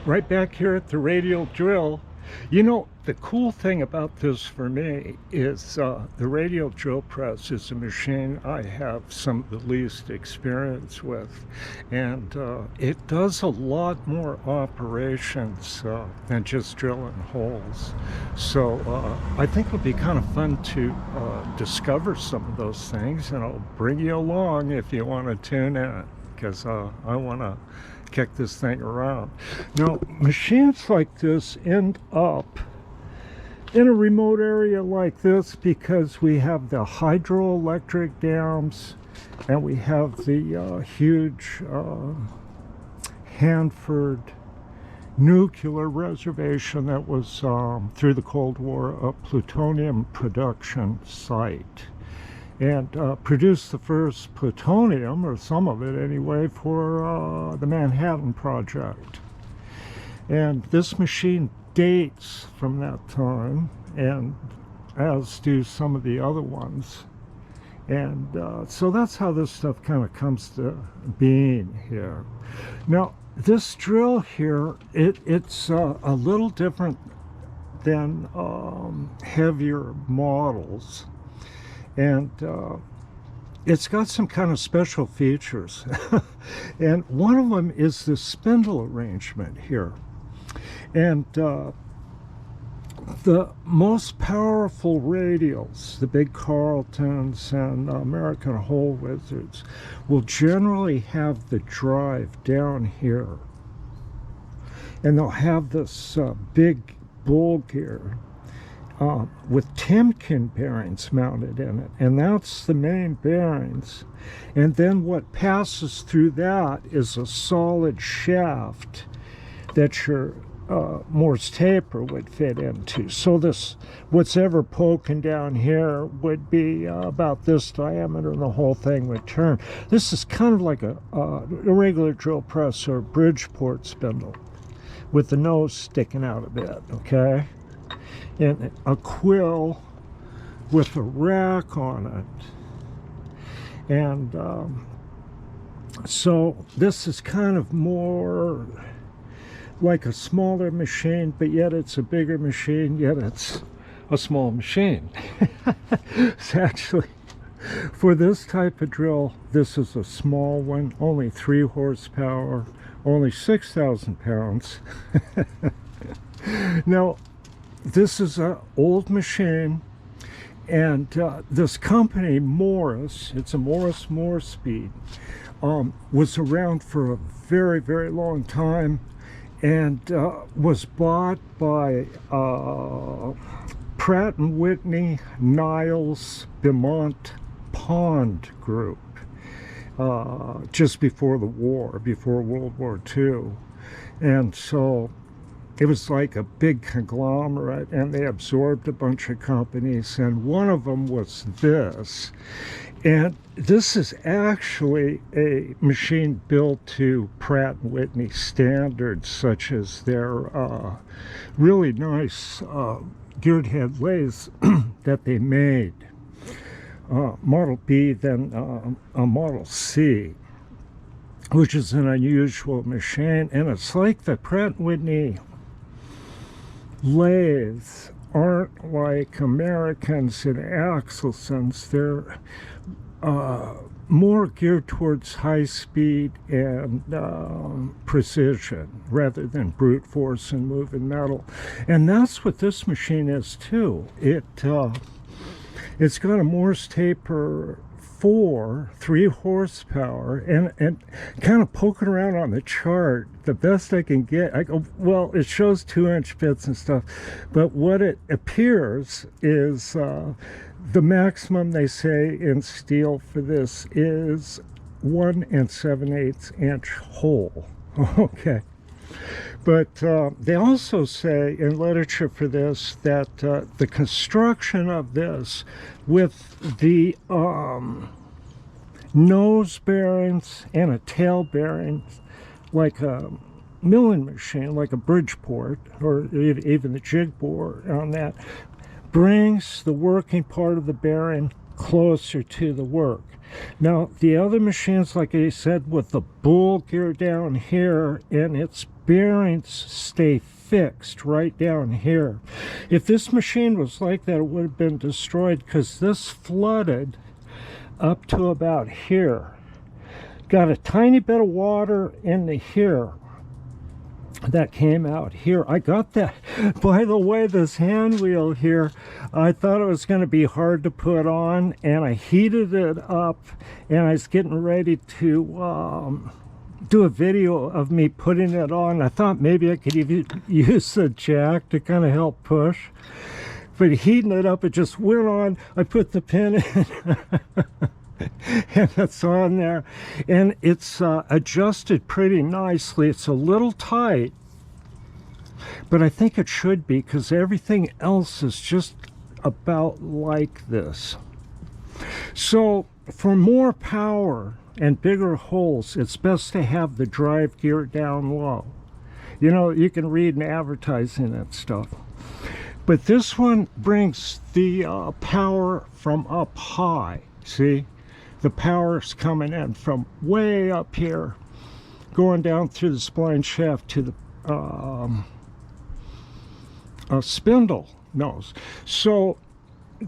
Right back here at the Radial drill. You know, the cool thing about this for me is the Radial drill press is a machine I have some of the least experience with, and it does a lot more operations than just drilling holes. So I think it'll be kind of fun to discover some of those things, and I'll bring you along if you want to tune in, because I want to kick this thing around. Now, machines like this end up in a remote area like this because we have the hydroelectric dams and we have the huge Hanford nuclear reservation that was through the Cold War a plutonium production site, and produced the first plutonium, or some of it anyway, for the Manhattan Project. And this machine dates from that time, and as do some of the other ones. And so that's how this stuff kind of comes to being here. Now, this drill here, it's a little different than heavier models. And it's got some kind of special features. And one of them is the spindle arrangement here. And the most powerful radials, the big Carltons and American Hole Wizards, will generally have the drive down here. And they'll have this big bull gear with Timken bearings mounted in it, and that's the main bearings. And then what passes through that is a solid shaft that your Morse taper would fit into. So this, what's ever poking down here, would be about this diameter, and the whole thing would turn. This is kind of like a regular drill press or Bridgeport spindle with the nose sticking out a bit, okay? And a quill with a rack on it. And so this is kind of more like a smaller machine, but yet it's a bigger machine, yet it's a small machine. It's actually, for this type of drill, this is a small one, only 3 horsepower, only 6,000 pounds. Now, this is an old machine, and this company, Morris, it's a Morris Mor-Speed, was around for a very, very long time, and was bought by Pratt & Whitney, Niles, Beaumont Pond Group, just before the war, before World War II. And so it was like a big conglomerate, and they absorbed a bunch of companies, and one of them was this. And this is actually a machine built to Pratt & Whitney standards, such as their really nice geared head lathes that they made. Model B, then a Model C, which is an unusual machine. And it's like the Pratt & Whitney lathes aren't like Americans and Axelsons. They're more geared towards high speed and precision rather than brute force and moving metal. And that's what this machine is too. It's got a Morse taper 3 horsepower, and kind of poking around on the chart, the best I can get, I go, well, it shows 2-inch bits and stuff, but what it appears is the maximum, they say, in steel for this is 1 7/8 inch hole. Okay. But they also say in literature for this that the construction of this with the nose bearings and a tail bearing, like a milling machine, like a Bridgeport, or even the jig bore on that, brings the working part of the bearing closer to the work. Now, the other machines, like I said, with the bull gear down here, and it's bearings stay fixed right down here. If this machine was like that, it would have been destroyed, because this flooded up to about here. Got a tiny bit of water into here that came out here. I got that. By the way, this hand wheel here, I thought it was going to be hard to put on, and I heated it up, and I was getting ready to do a video of me putting it on. I thought maybe I could even use a jack to kind of help push, but heating it up, it just went on. I put the pin in and it's on there, and it's adjusted pretty nicely. It's a little tight, but I think it should be, because everything else is just about like this. So for more power and bigger holes, it's best to have the drive gear down low. You know, you can read in advertising that stuff. But this one brings the power from up high. See? The power's coming in from way up here, going down through the spline shaft to the spindle nose. So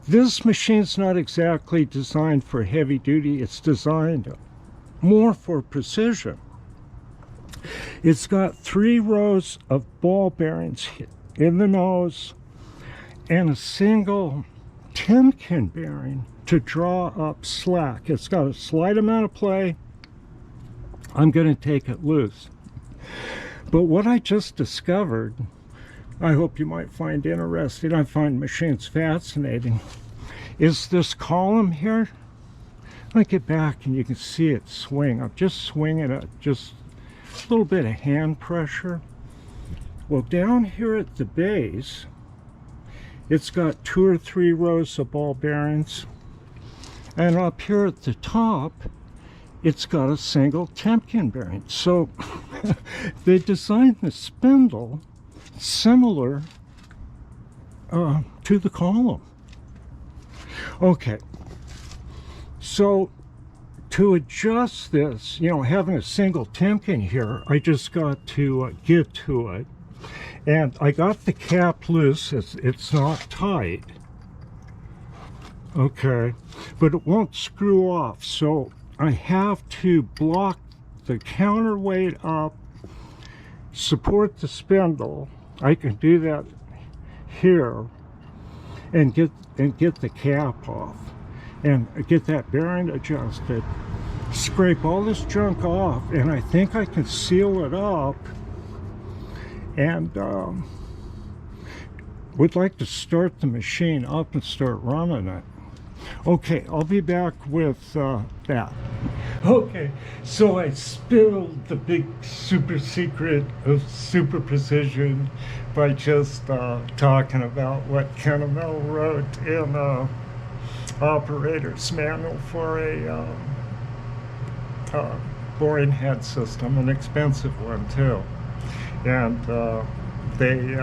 this machine's not exactly designed for heavy duty. It's designed more for precision. It's got 3 rows of ball bearings in the nose and a single Timken bearing to draw up slack. It's got a slight amount of play. I'm going to take it loose. But what I just discovered, I hope you might find interesting, I find machines fascinating, is this column here. Let me get back and you can see it swing. I'm just swinging it, just a little bit of hand pressure. Well, down here at the base, it's got 2 or 3 rows of ball bearings. And up here at the top, it's got a single Timken bearing. So they designed the spindle similar to the column. Okay, so to adjust this, you know, having a single Timken here, I just got to get to it. And I got the cap loose. It's not tight. Okay, but it won't screw off, so I have to block the counterweight up, support the spindle. I can do that here and get the cap off and get that bearing adjusted, scrape all this junk off, and I think I can seal it up, and would like to start the machine up and start running it. Okay, I'll be back with that. Okay, so I spilled the big super secret of super precision by just talking about what Ken Amell wrote in Operator's Manual for a boring head system, an expensive one too. And they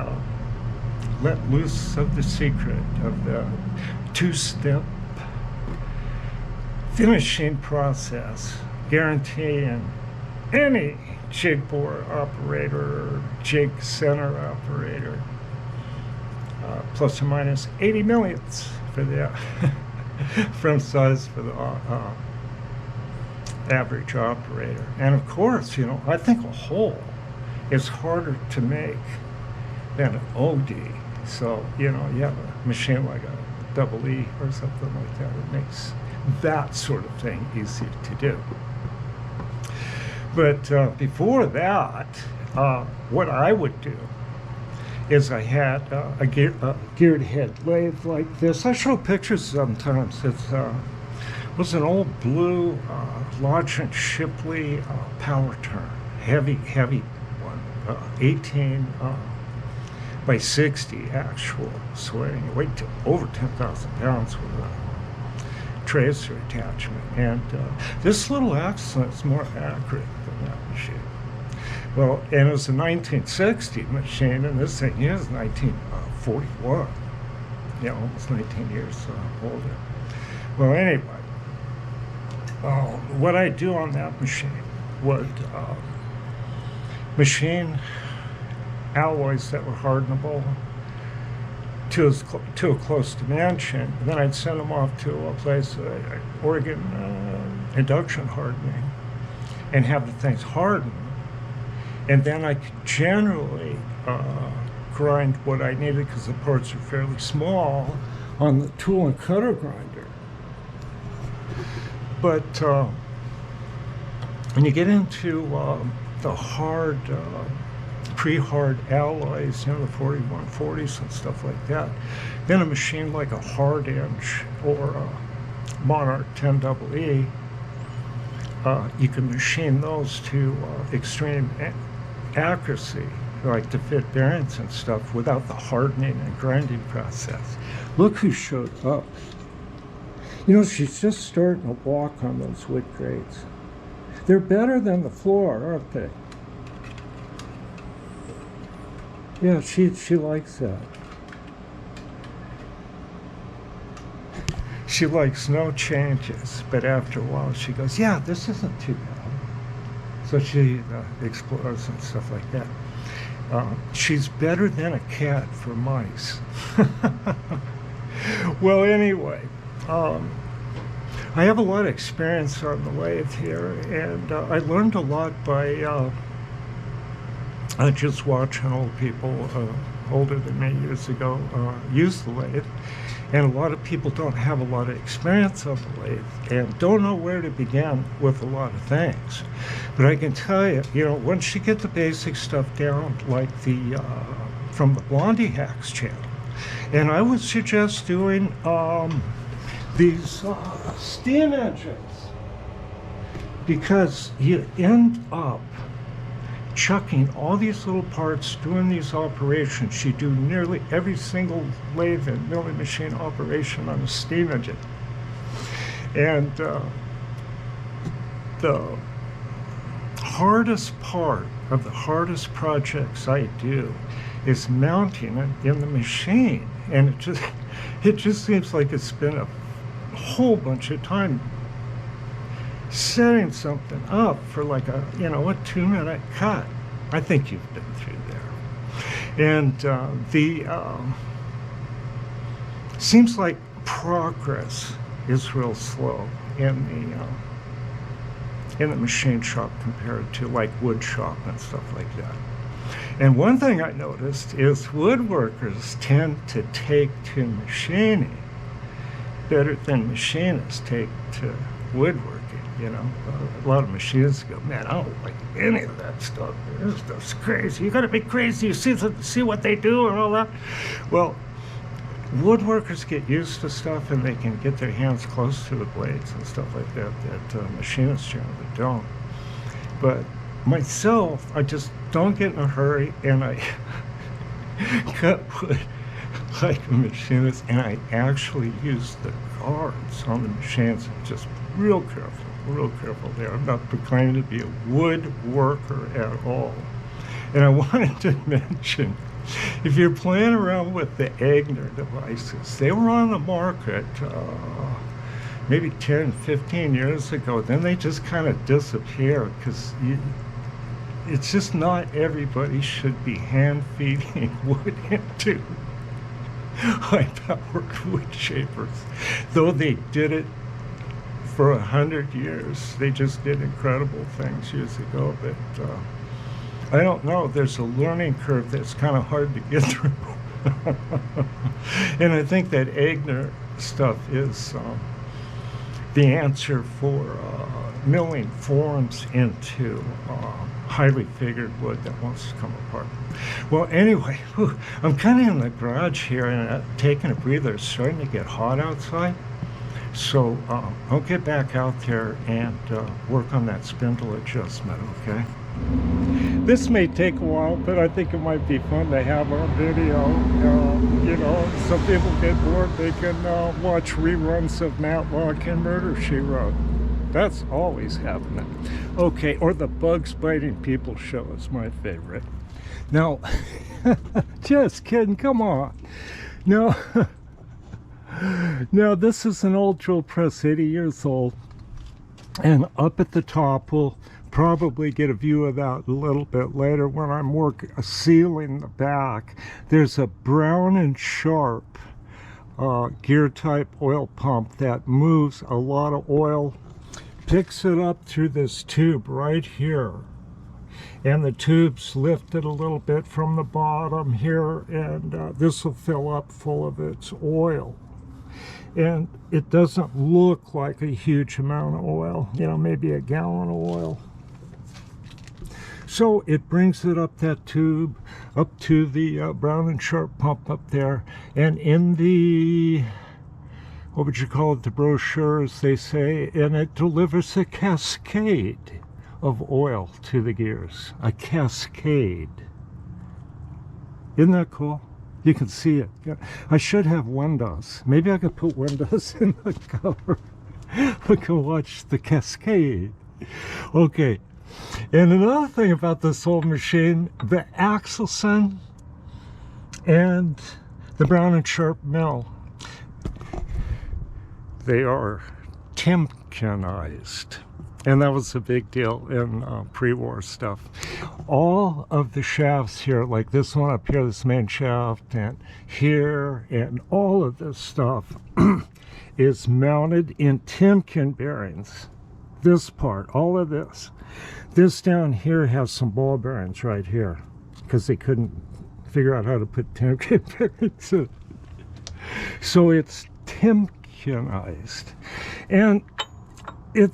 let loose of the secret of the 2-step finishing process, guaranteeing any jig bore operator or jig center operator plus or minus 80 millionths for the front size for the average operator. And of course, you know, I think a hole is harder to make than an OD. So, you know, you have a machine like a double E or something like that, it makes that sort of thing easy to do. But before that, what I would do is I had a geared head lathe like this. I show pictures sometimes. It was an old blue Lodge and Shipley power turn, heavy one, 18 by 60 actual swing. It weighed over 10,000 pounds with a tracer attachment. And this little axle is more accurate than that machine. Well, and it was a 1960 machine, and this thing is 1941. Yeah, almost 19 years older. Well, anyway, what I do on that machine would machine alloys that were hardenable to a close dimension. Then I'd send them off to a place, Oregon induction hardening, and have the things hardened. And then I could generally grind what I needed, because the parts are fairly small, on the tool and cutter grinder. But when you get into the hard, pre-hard alloys, you know, the 4140s and stuff like that, then a machine like a hard inch or a Monarch 10EE, you can machine those to extreme accuracy, like to fit bearings and stuff, without the hardening and grinding process. Look who showed up. You know, she's just starting to walk on those wood grates. They're better than the floor, aren't they? Yeah, she likes that. She likes no changes, but after a while she goes, yeah, this isn't too bad. So she explores and stuff like that. She's better than a cat for mice. Well, anyway, I have a lot of experience on the lathe here, and I learned a lot by just watching old people older than me years ago use the lathe. And a lot of people don't have a lot of experience on the lathe and don't know where to begin with a lot of things. But I can tell you, you know, once you get the basic stuff down, like the from the Blondie Hacks channel, and I would suggest doing these steam engines, because you end up chucking all these little parts, doing these operations. You do nearly every single lathe and milling machine operation on a steam engine. And the hardest part of the hardest projects I do is mounting it in the machine. And it just seems like it's been a whole bunch of time setting something up for like a, you know, a 2-minute cut. I think you've been through there. And seems like progress is real slow in the machine shop compared to like wood shop and stuff like that. And one thing I noticed is woodworkers tend to take to machining better than machinists take to woodworking. You know, a lot of machinists go, man, I don't like any of that stuff. This stuff's crazy. You gotta be crazy. You see what they do and all that. Well, woodworkers get used to stuff and they can get their hands close to the blades and stuff like that machinists generally don't. But myself, I just don't get in a hurry, and I cut wood like a machinist, and I actually use the guards on the machines and just real careful there. I'm not proclaiming to be a woodworker at all. And I wanted to mention, if you're playing around with the Egner devices, they were on the market maybe 10, 15 years ago. Then they just kind of disappeared, because it's just not everybody should be hand feeding wood into high-powered wood shapers. Though they did it for 100 years, they just did incredible things years ago. But I don't know, there's a learning curve that's kind of hard to get through. And I think that Egner stuff is the answer for milling forms into highly figured wood that wants to come apart. Well, anyway, I'm kind of in the garage here and taking a breather. It's starting to get hot outside. So I'll get back out there and work on that spindle adjustment, okay? This may take a while, but I think it might be fun to have on video. You know, some people get bored, they can watch reruns of Matlock and Murder, She Wrote. That's always happening. Okay, or the Bugs Biting People show is my favorite. Now, just kidding, come on. No. Now, this is an old drill press, 80 years old, and up at the top we'll probably get a view of that a little bit later when I'm sealing the back. There's a Brown and Sharp gear type oil pump that moves a lot of oil, picks it up through this tube right here, and the tube's lifted a little bit from the bottom here, and this will fill up full of its oil. And it doesn't look like a huge amount of oil, you know, maybe a gallon of oil. So it brings it up that tube, up to the Brown and Sharp pump up there. And in the, what would you call it, the brochures, they say, and it delivers a cascade of oil to the gears. A cascade. Isn't that cool? You can see it. I should have windows. Maybe I could put windows in the cover. We can watch the cascade. Okay. And another thing about this old machine, the Axelson and the Brown and Sharp mill, they are Timkenized. And that was a big deal in pre-war stuff. All of the shafts here, like this one up here, this main shaft, and here, and all of this stuff is mounted in Timken bearings. This part, all of this. This down here has some ball bearings right here, because they couldn't figure out how to put Timken bearings in. So it's Timkenized. And it...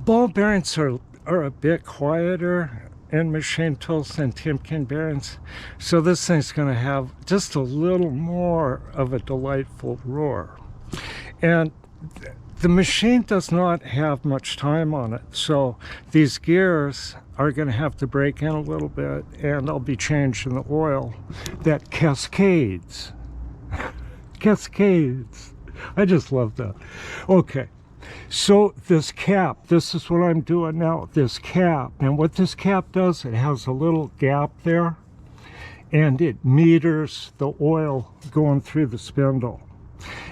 ball bearings are a bit quieter in machine tools than Timken bearings, so this thing's going to have just a little more of a delightful roar. And the machine does not have much time on it, so these gears are going to have to break in a little bit, and I'll be changing the oil that cascades. Cascades. I just love that. Okay. So this cap, this is what I'm doing now, this cap. And what this cap does, it has a little gap there, and it meters the oil going through the spindle.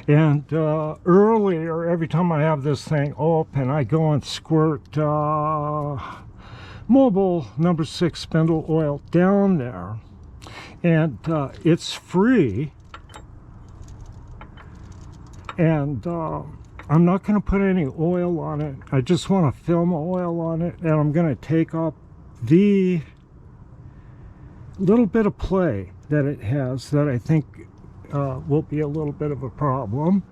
And earlier, every time I have this thing open, I go and squirt Mobil number 6 spindle oil down there. And it's free. And I'm not going to put any oil on it. I just want to film oil on it, and I'm going to take off the little bit of play that it has that I think will be a little bit of a problem,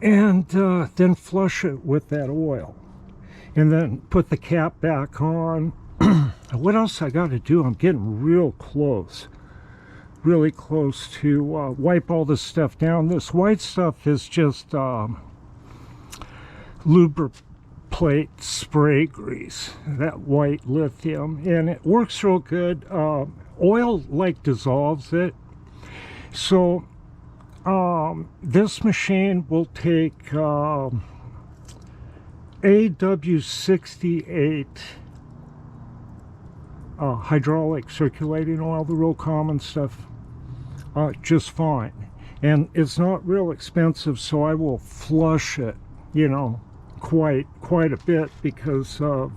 and then flush it with that oil, and then put the cap back on. What else I got to do? I'm getting really close to wipe all this stuff down. This white stuff is just Lubrication spray grease, that white lithium, and it works real good. Oil like dissolves it, so this machine will take AW68 hydraulic circulating oil, the real common stuff, just fine. And it's not real expensive, so I will flush it, you know, quite a bit because of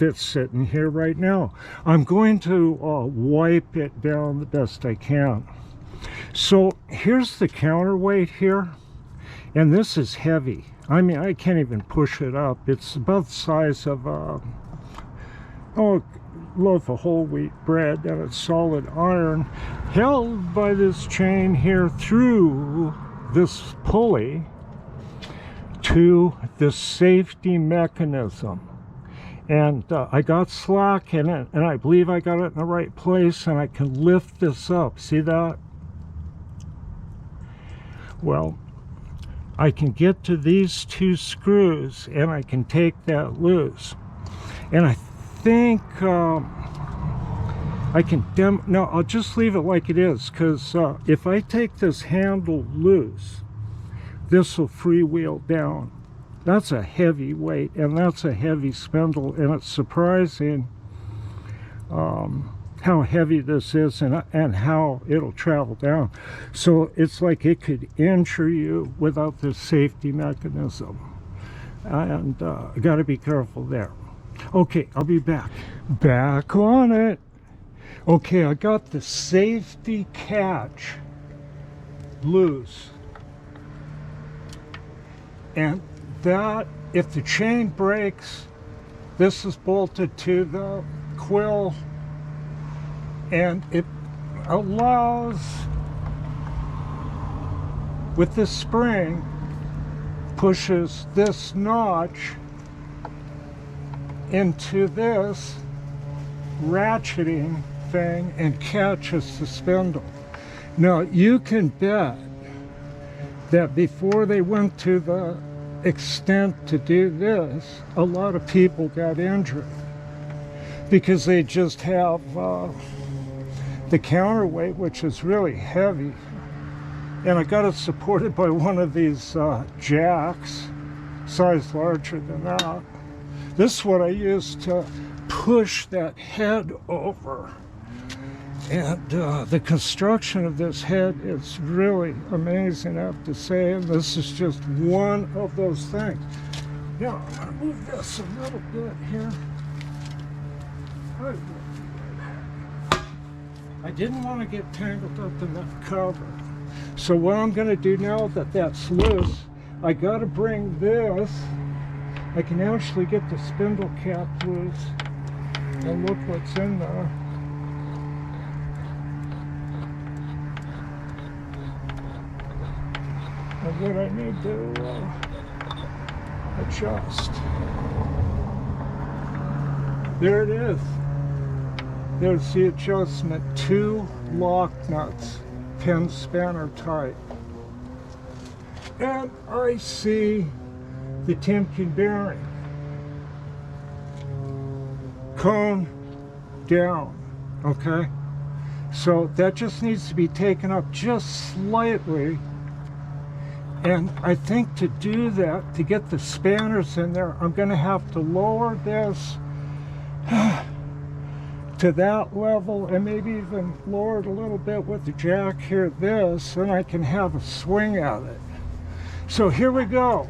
it sitting here right now. I'm going to wipe it down the best I can. So here's the counterweight here, and this is heavy. I mean, I can't even push it up. It's about the size of a loaf of whole wheat bread, and it's solid iron, held by this chain here through this pulley to the safety mechanism. And I got slack in it, and I believe I got it in the right place, and I can lift this up. See that? Well, I can get to these two screws, and I can take that loose. And I think I can no, I'll just leave it like it is, because if I take this handle loose, this will freewheel down. That's a heavy weight, and that's a heavy spindle, and it's surprising how heavy this is and how it'll travel down. So it's like it could injure you without this safety mechanism. and I got to be careful there. Okay, I'll be back. Back on it. Okay, I got the safety catch loose, and that, if the chain breaks, this is bolted to the quill, and it allows, with this spring, pushes this notch into this ratcheting thing and catches the spindle. Now you can bet that before they went to the extent to do this, a lot of people got injured because they just have the counterweight, which is really heavy, and I got it supported by one of these jacks, size larger than that. This is what I use to push that head over. And the construction of this head is really amazing, I have to say, and this is just one of those things. Now, I'm going to move this a little bit here. I didn't want to get tangled up in that cover. So what I'm going to do now that that's loose, I got to bring this. I can actually get the spindle cap loose and look what's in there. And what I need to adjust. There it is. There's the adjustment. 2 lock nuts, 10 spanner type. And I see the Timken bearing. Cone down, okay? So that just needs to be taken up just slightly. And I think to do that, to get the spanners in there, I'm going to have to lower this to that level and maybe even lower it a little bit with the jack here, this, and I can have a swing at it. So here we go.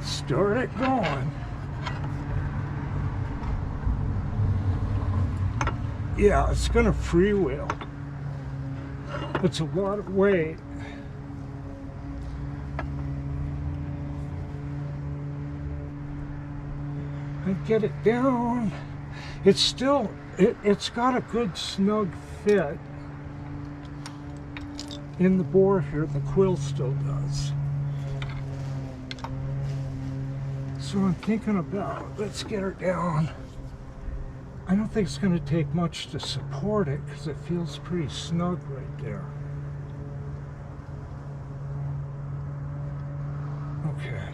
Start it going. Yeah, it's going to freewheel. It's a lot of weight. I get it down. It's still, it's got a good snug fit in the bore here. The quill still does. So I'm thinking about, let's get her down. I don't think it's going to take much to support it because it feels pretty snug right there. Okay.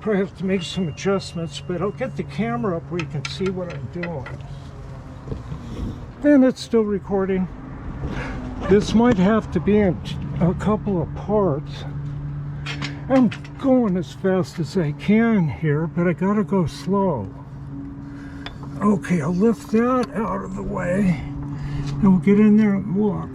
Probably have to make some adjustments, but I'll get the camera up where you can see what I'm doing. And it's still recording. This might have to be in a couple of parts. I'm going as fast as I can here, but I gotta go slow. Okay, I'll lift that out of the way and we'll get in there and look.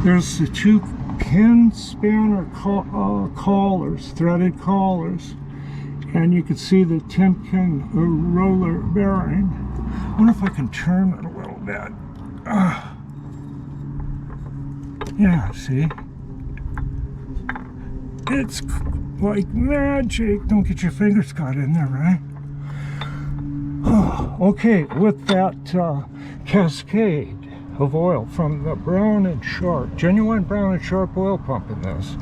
There's the 2 pin spanner collars, threaded collars, and you can see the Timken roller bearing. I wonder if I can turn it a little bit. Yeah, see? It's like magic. Don't get your fingers caught in there, right? Okay, with that cascade of oil from the Brown and Sharp, genuine Brown and Sharp oil pump in this.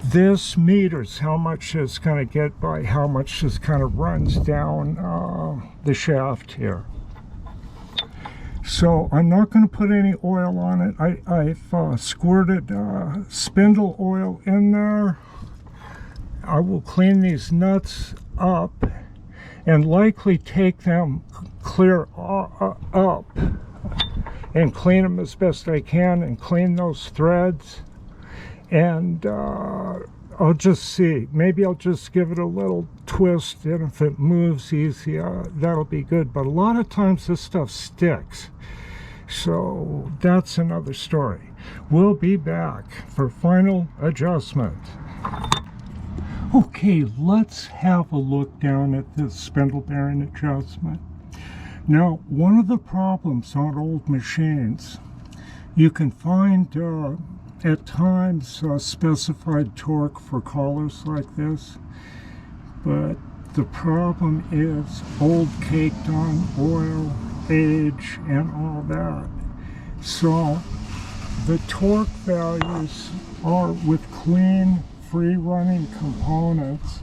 This meters how much it's going to get by how much this kind of runs down the shaft here. So I'm not going to put any oil on it. I've squirted spindle oil in there. I will clean these nuts up and likely take them clear up and clean them as best I can and clean those threads. And I'll just see. Maybe I'll just give it a little twist, and if it moves easy, that'll be good. But a lot of times this stuff sticks. So that's another story. We'll be back for final adjustment. Okay, let's have a look down at this spindle bearing adjustment. Now, one of the problems on old machines, you can find at times specified torque for collars like this, but the problem is old, caked on oil, age, and all that. So the torque values are with clean, free running components.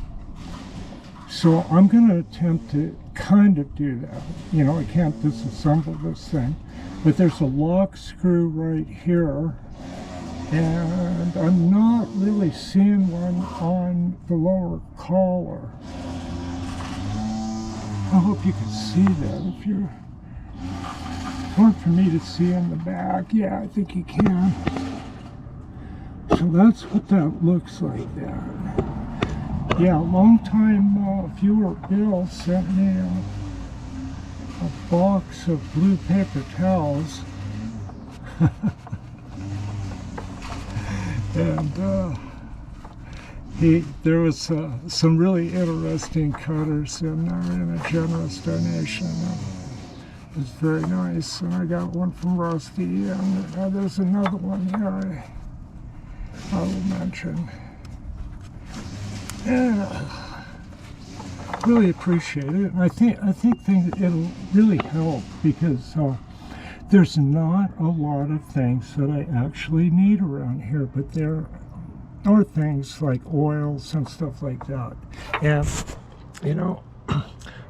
So I'm going to attempt to kind of do that. You know, I can't disassemble this thing, but there's a lock screw right here, and I'm not really seeing one on the lower collar. I hope you can see that. If you're hard for me to see in the back, yeah, I think you can. So that's what that looks like there. Yeah, long time viewer Bill sent me a box of blue paper towels. And there was some really interesting cutters in there in a generous donation. It was very nice, and I got one from Rusty, and there's another one here I will mention. Yeah, really appreciate it. And I think it'll really help, because there's not a lot of things that I actually need around here, but there are things like oils and stuff like that. And you know,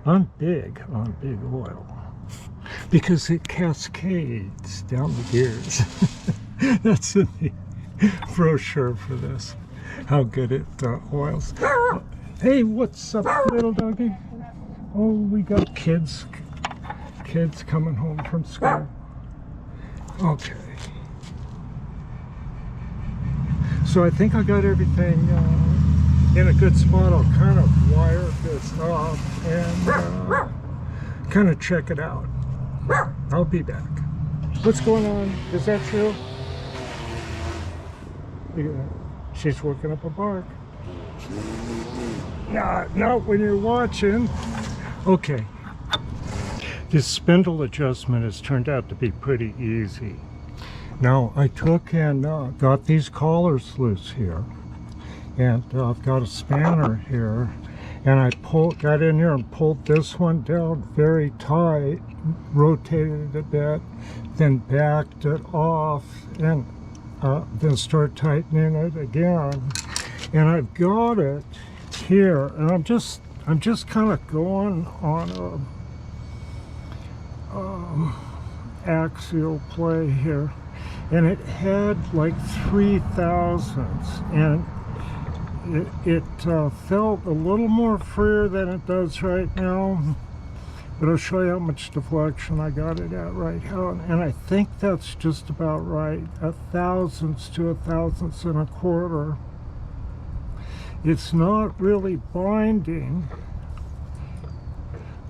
I'm big on big oil because it cascades down the gears. That's in the brochure for this, how good it oils. Hey, what's up, little doggy? Oh, we got kids coming home from school. Okay. So I think I got everything in a good spot. I'll kind of wire this up and kind of check it out. I'll be back. What's going on? Is that true? Look at that. She's working up a bark. Not when you're watching. Okay. This spindle adjustment has turned out to be pretty easy. Now, I took and got these collars loose here. And I've got a spanner here. And I got in here and pulled this one down very tight, rotated it a bit, then backed it off, and then start tightening it again. And I've got it here, and I'm just kind of going on a axial play here, and it had like 3/1000ths, and it felt a little more freer than it does right now, but I'll show you how much deflection I got it at right now, and I think that's just about right, 1/1000ths to 1/1000ths and a quarter. It's not really binding,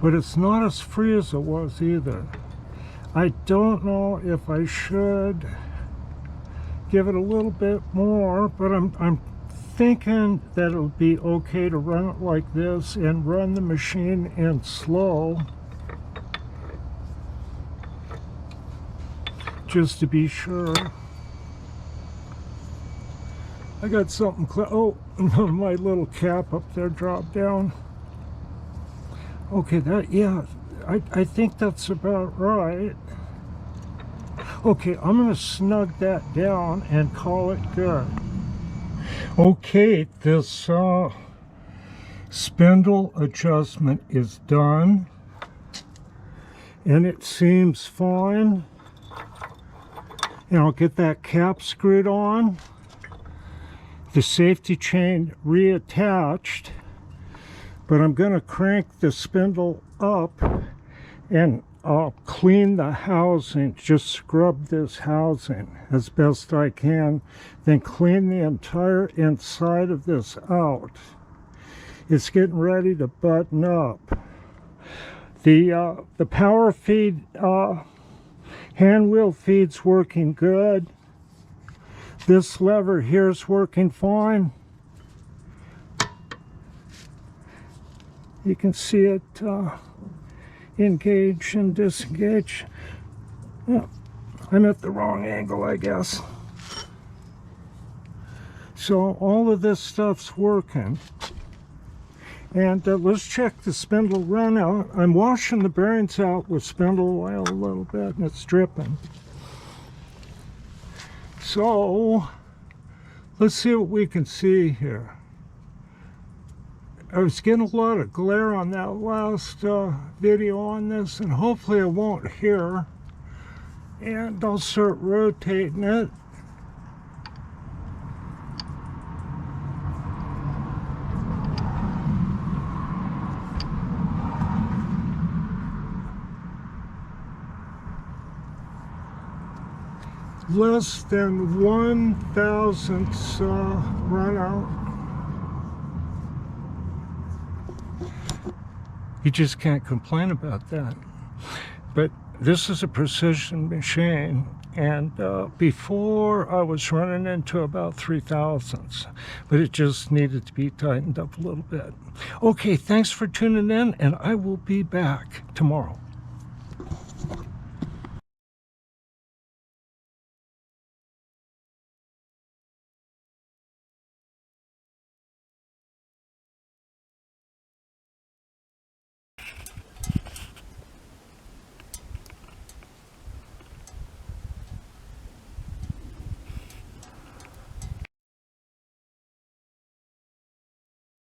but it's not as free as it was either. I don't know if I should give it a little bit more, but I'm thinking that it'll be okay to run it like this and run the machine in slow, just to be sure. I got something oh, my little cap up there dropped down. Okay, yeah, I think that's about right. Okay, I'm gonna snug that down and call it good. Okay, this spindle adjustment is done, and it seems fine. And I'll get that cap screwed on, the safety chain reattached, but I'm going to crank the spindle up and I'll clean the housing, just scrub this housing as best I can, then clean the entire inside of this out. It's getting ready to button up. The power feed Hand wheel feed's working good. This lever here is working fine. You can see it engage and disengage. Yeah, I'm at the wrong angle, I guess. So all of this stuff's working. And let's check the spindle runout. I'm washing the bearings out with spindle oil a little bit, and it's dripping. So let's see what we can see here. I was getting a lot of glare on that last video on this, and hopefully I won't here. And I'll start rotating it. Less than 1/1000th run out. You just can't complain about that. But this is a precision machine, and before I was running into about 3/1000ths, but it just needed to be tightened up a little bit. Okay, thanks for tuning in, and I will be back tomorrow.